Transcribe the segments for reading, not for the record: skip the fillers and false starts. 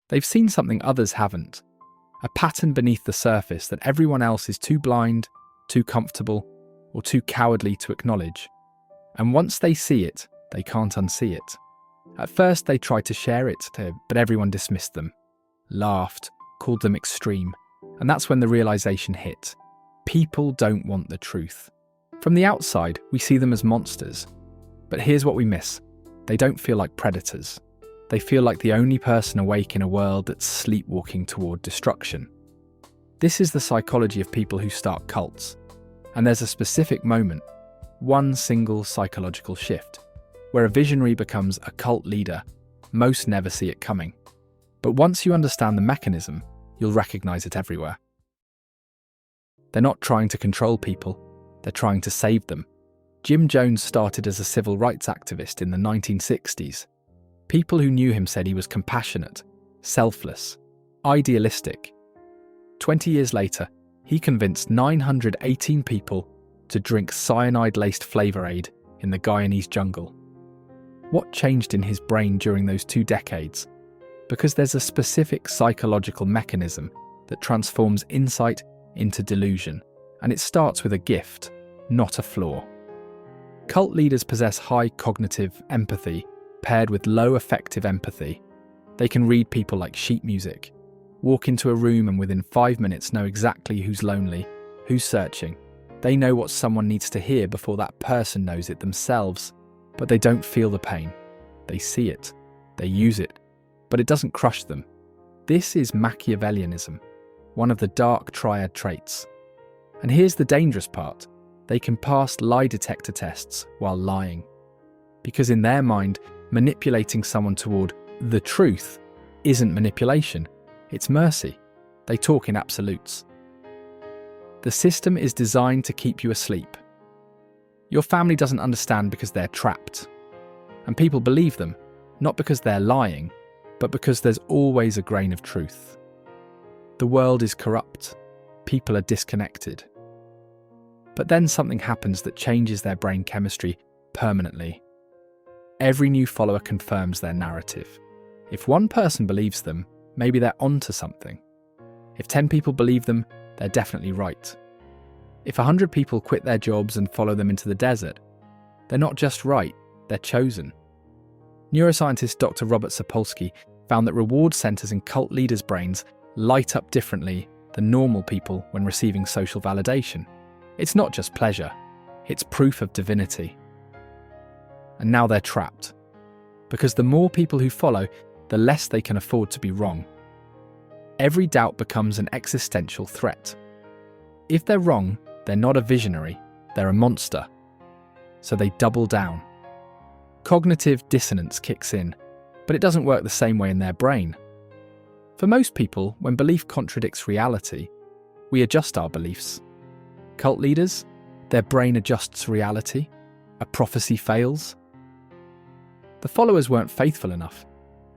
They've seen something others haven't, a pattern beneath the surface that everyone else is too blind, too comfortable, or too cowardly to acknowledge. And once they see it, they can't unsee it. At first they tried to share it, but everyone dismissed them, laughed, called them extreme, and that's when the realization hit. People don't want the truth. From the outside, we see them as monsters. But here's what we miss. They don't feel like predators. They feel like the only person awake in a world that's sleepwalking toward destruction. This is the psychology of people who start cults. And there's a specific moment, one single psychological shift, where a visionary becomes a cult leader. Most never see it coming. But once you understand the mechanism, you'll recognize it everywhere. They're not trying to control people, they're trying to save them. Jim Jones started as a civil rights activist in the 1960s. People who knew him said he was compassionate, selfless, idealistic. 20 years later, he convinced 918 people to drink cyanide-laced Flavor Aid in the Guyanese jungle. What changed in his brain during those 2 decades? Because there's a specific psychological mechanism that transforms insight into delusion, and it starts with a gift, not a flaw. Cult leaders possess high cognitive empathy paired with low affective empathy. They can read people like sheet music, walk into a room and within 5 minutes know exactly who's lonely, who's searching. They know what someone needs to hear before that person knows it themselves, but they don't feel the pain. They see it, they use it, but it doesn't crush them. This is Machiavellianism, one of the dark triad traits. And here's the dangerous part. They can pass lie detector tests while lying. Because in their mind, manipulating someone toward the truth isn't manipulation, it's mercy. They talk in absolutes. The system is designed to keep you asleep. Your family doesn't understand because they're trapped. And people believe them, not because they're lying, but because there's always a grain of truth. The world is corrupt. People are disconnected. But then something happens that changes their brain chemistry permanently. Every new follower confirms their narrative. If one person believes them, maybe they're onto something. If 10 people believe them, they're definitely right. If 100 people quit their jobs and follow them into the desert, they're not just right, they're chosen. Neuroscientist Dr. Robert Sapolsky found that reward centers in cult leaders' brains light up differently than normal people when receiving social validation. It's not just pleasure, it's proof of divinity. And now they're trapped. Because the more people who follow, the less they can afford to be wrong. Every doubt becomes an existential threat. If they're wrong, they're not a visionary, they're a monster. So they double down. Cognitive dissonance kicks in, but it doesn't work the same way in their brain. For most people, when belief contradicts reality, we adjust our beliefs. Cult leaders, their brain adjusts reality. A prophecy fails. The followers weren't faithful enough.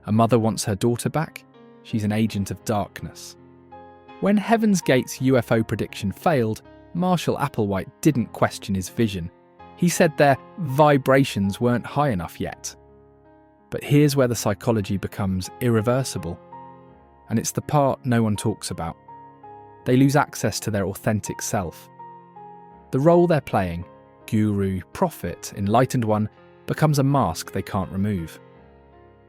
A mother wants her daughter back. She's an agent of darkness. When Heaven's Gate's UFO prediction failed, Marshall Applewhite didn't question his vision. He said their vibrations weren't high enough yet. But here's where the psychology becomes irreversible. And it's the part no one talks about. They lose access to their authentic self. The role they're playing, guru, prophet, enlightened one, becomes a mask they can't remove.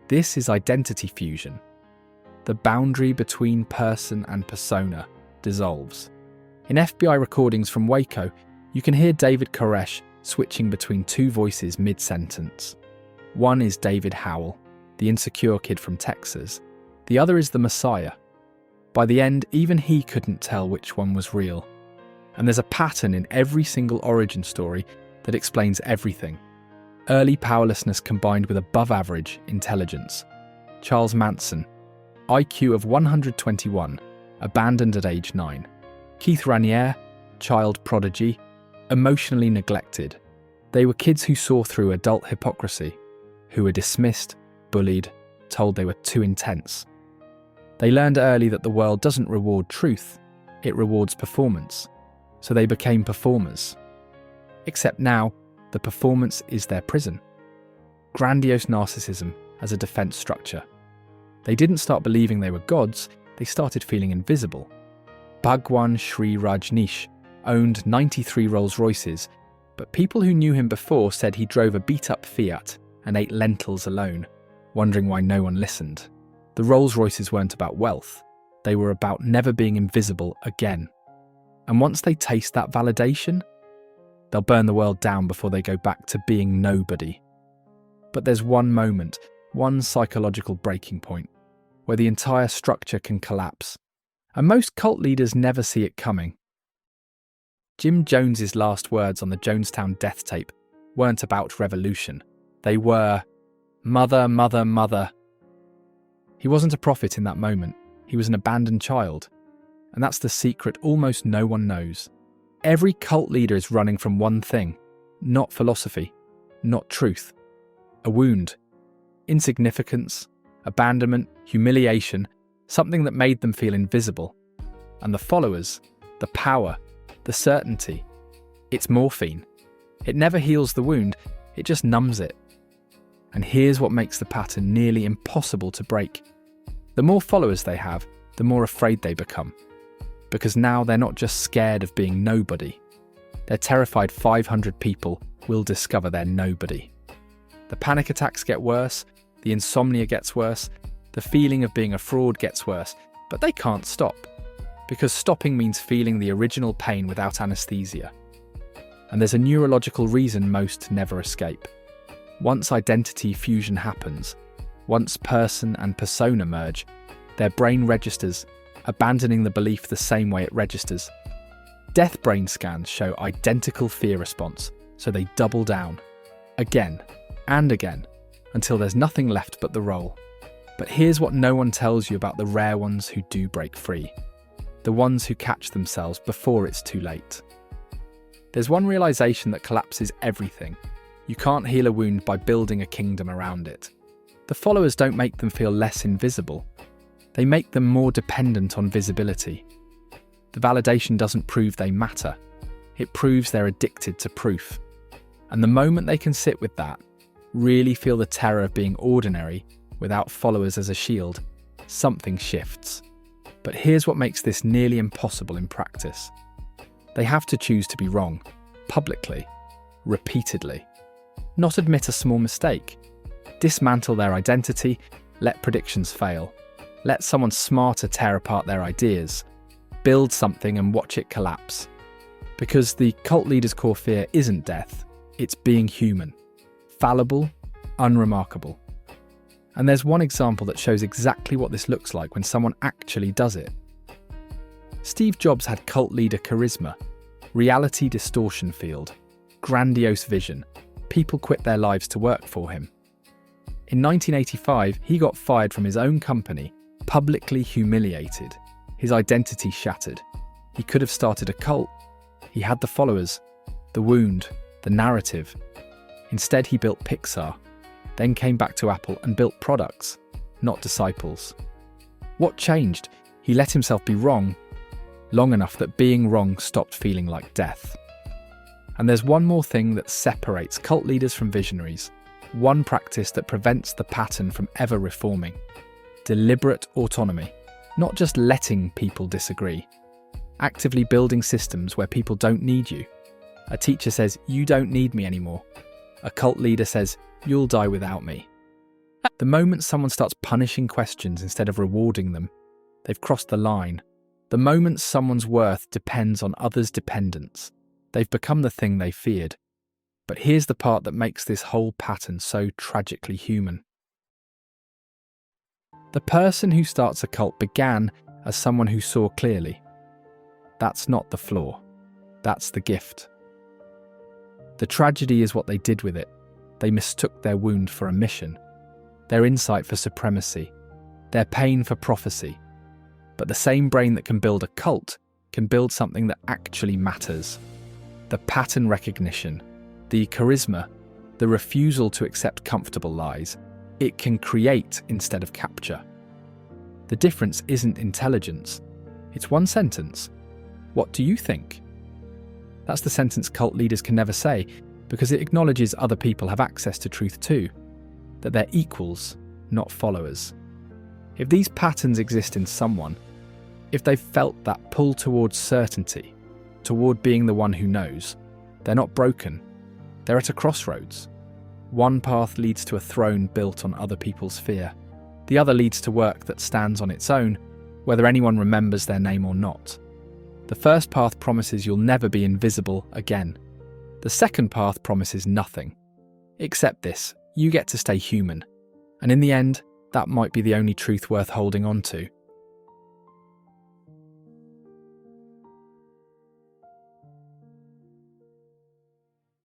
This is identity fusion. The boundary between person and persona dissolves. In FBI recordings from Waco, you can hear David Koresh switching between 2 voices mid-sentence. One is David Howell, the insecure kid from Texas. The other is the Messiah. By the end, even he couldn't tell which one was real. And there's a pattern in every single origin story that explains everything. Early powerlessness combined with above-average intelligence. Charles Manson, IQ of 121, abandoned at age 9. Keith Raniere, child prodigy, emotionally neglected. They were kids who saw through adult hypocrisy, who were dismissed, bullied, told they were too intense. They learned early that the world doesn't reward truth, it rewards performance. So they became performers. Except now, the performance is their prison. Grandiose narcissism as a defense structure. They didn't start believing they were gods, they started feeling invisible. Bhagwan Sri Rajneesh owned 93 Rolls-Royces, but people who knew him before said he drove a beat-up Fiat and ate lentils alone, wondering why no one listened. The Rolls-Royces weren't about wealth, they were about never being invisible again. And once they taste that validation, they'll burn the world down before they go back to being nobody. But there's one moment, one psychological breaking point, where the entire structure can collapse. And most cult leaders never see it coming. Jim Jones's last words on the Jonestown death tape weren't about revolution. They were, "Mother, mother, mother." He wasn't a prophet in that moment. He was an abandoned child. And that's the secret almost no one knows. Every cult leader is running from one thing, not philosophy, not truth. A wound, insignificance, abandonment, humiliation, something that made them feel invisible. And the followers, the power, the certainty, it's morphine. It never heals the wound, it just numbs it. And here's what makes the pattern nearly impossible to break. The more followers they have, the more afraid they become. Because now they're not just scared of being nobody. They're terrified 500 people will discover they're nobody. The panic attacks get worse, the insomnia gets worse, the feeling of being a fraud gets worse, but they can't stop. Because stopping means feeling the original pain without anesthesia. And there's a neurological reason most never escape. Once identity fusion happens, once person and persona merge, their brain registers, abandoning the belief the same way it registers. Death brain scans show identical fear response, so they double down, again and again, until there's nothing left but the role. But here's what no one tells you about the rare ones who do break free. The ones who catch themselves before it's too late. There's one realization that collapses everything. You can't heal a wound by building a kingdom around it. The followers don't make them feel less invisible. They make them more dependent on visibility. The validation doesn't prove they matter. It proves they're addicted to proof. And the moment they can sit with that, really feel the terror of being ordinary without followers as a shield, something shifts. But here's what makes this nearly impossible in practice. They have to choose to be wrong, publicly, repeatedly. Not admit a small mistake. Dismantle their identity, let predictions fail. Let someone smarter tear apart their ideas. Build something and watch it collapse. Because the cult leader's core fear isn't death, it's being human. Fallible, unremarkable. And there's one example that shows exactly what this looks like when someone actually does it. Steve Jobs had cult leader charisma, reality distortion field, grandiose vision. People quit their lives to work for him. In 1985, he got fired from his own company, publicly humiliated, his identity shattered. He could have started a cult. He had the followers, the wound, the narrative. Instead, he built Pixar, then came back to Apple and built products, not disciples. What changed? He let himself be wrong, long enough that being wrong stopped feeling like death. And there's one more thing that separates cult leaders from visionaries, one practice that prevents the pattern from ever reforming. Deliberate autonomy, not just letting people disagree. Actively building systems where people don't need you. A teacher says, "You don't need me anymore." A cult leader says, "You'll die without me." The moment someone starts punishing questions instead of rewarding them, they've crossed the line. The moment someone's worth depends on others' dependence, they've become the thing they feared. But here's the part that makes this whole pattern so tragically human. The person who starts a cult began as someone who saw clearly. That's not the flaw. That's the gift. The tragedy is what they did with it. They mistook their wound for a mission, their insight for supremacy, their pain for prophecy. But the same brain that can build a cult can build something that actually matters. The pattern recognition, the charisma, the refusal to accept comfortable lies. It can create instead of capture. The difference isn't intelligence. It's one sentence. What do you think? That's the sentence cult leaders can never say, because it acknowledges other people have access to truth too, that they're equals, not followers. If these patterns exist in someone, if they've felt that pull towards certainty, toward being the one who knows, they're not broken. They're at a crossroads. One path leads to a throne built on other people's fear. The other leads to work that stands on its own, whether anyone remembers their name or not. The first path promises you'll never be invisible again. The second path promises nothing. Accept this, you get to stay human. And in the end, that might be the only truth worth holding on to.